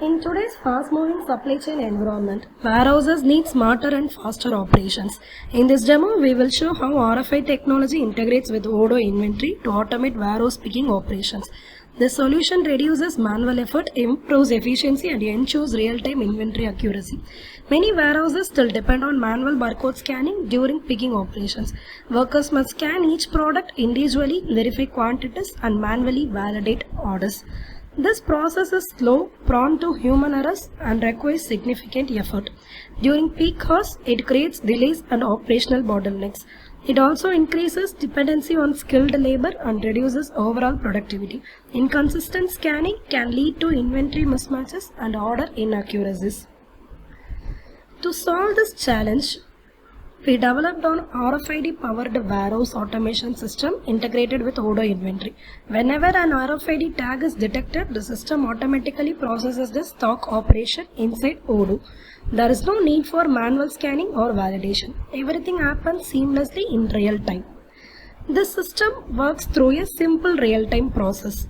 In today's fast-moving supply chain environment, warehouses need smarter and faster operations. In this demo, we will show how RFID technology integrates with Odoo Inventory to automate warehouse picking operations. This solution reduces manual effort, improves efficiency, and ensures real-time inventory accuracy. Many warehouses still depend on manual barcode scanning during picking operations. Workers must scan each product individually, verify quantities, and manually validate orders. This process is slow, prone to human errors, and requires significant effort. During peak hours, it creates delays and operational bottlenecks. It also increases dependency on skilled labor and reduces overall productivity. Inconsistent scanning can lead to inventory mismatches and order inaccuracies. To solve this challenge, we developed an RFID-powered warehouse automation system integrated with Odoo Inventory. Whenever an RFID tag is detected, the system automatically processes the stock operation inside Odoo. There is no need for manual scanning or validation. Everything happens seamlessly in real time. This system works through a simple real-time process.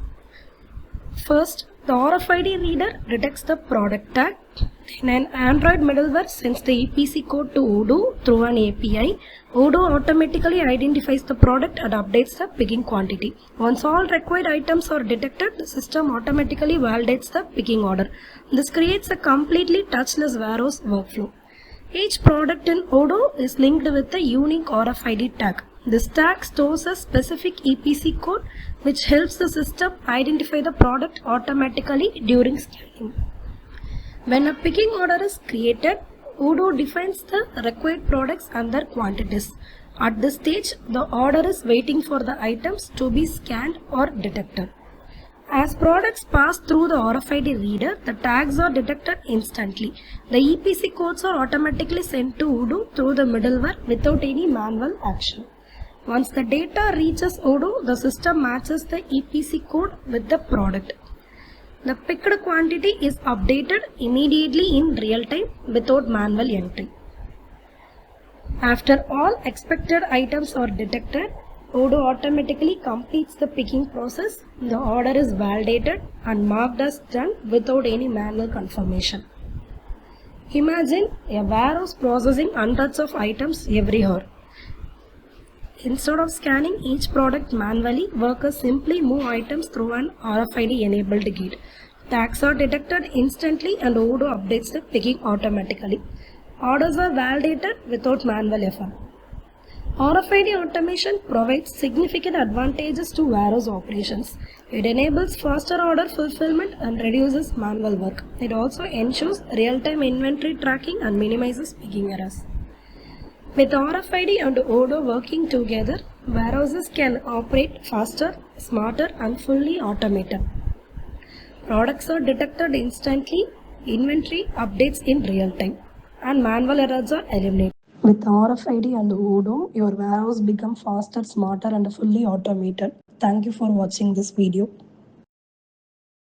First, the RFID reader detects the product tag. Then an Android middleware sends the EPC code to Odoo through an API. Odoo automatically identifies the product and updates the picking quantity. Once all required items are detected, the system automatically validates the picking order. This creates a completely touchless warehouse workflow. Each product in Odoo is linked with a unique RFID tag. This tag stores a specific EPC code which helps the system identify the product automatically during scanning. When a picking order is created, Odoo defines the required products and their quantities. At this stage, the order is waiting for the items to be scanned or detected. As products pass through the RFID reader, the tags are detected instantly. The EPC codes are automatically sent to Odoo through the middleware without any manual action. Once the data reaches Odoo, the system matches the EPC code with the product. The picked quantity is updated immediately in real time without manual entry. After all expected items are detected, Odoo automatically completes the picking process. The order is validated and marked as done without any manual confirmation. Imagine a warehouse processing hundreds of items every hour. Instead of scanning each product manually, workers simply move items through an RFID-enabled gate. Tags are detected instantly and Odoo updates the picking automatically. Orders are validated without manual effort. RFID automation provides significant advantages to warehouse operations. It enables faster order fulfillment and reduces manual work. It also ensures real-time inventory tracking and minimizes picking errors. With RFID and Odoo working together, warehouses can operate faster, smarter, and fully automated. Products are detected instantly, inventory updates in real time, and manual errors are eliminated. With RFID and Odoo, your warehouse becomes faster, smarter, and fully automated. Thank you for watching this video.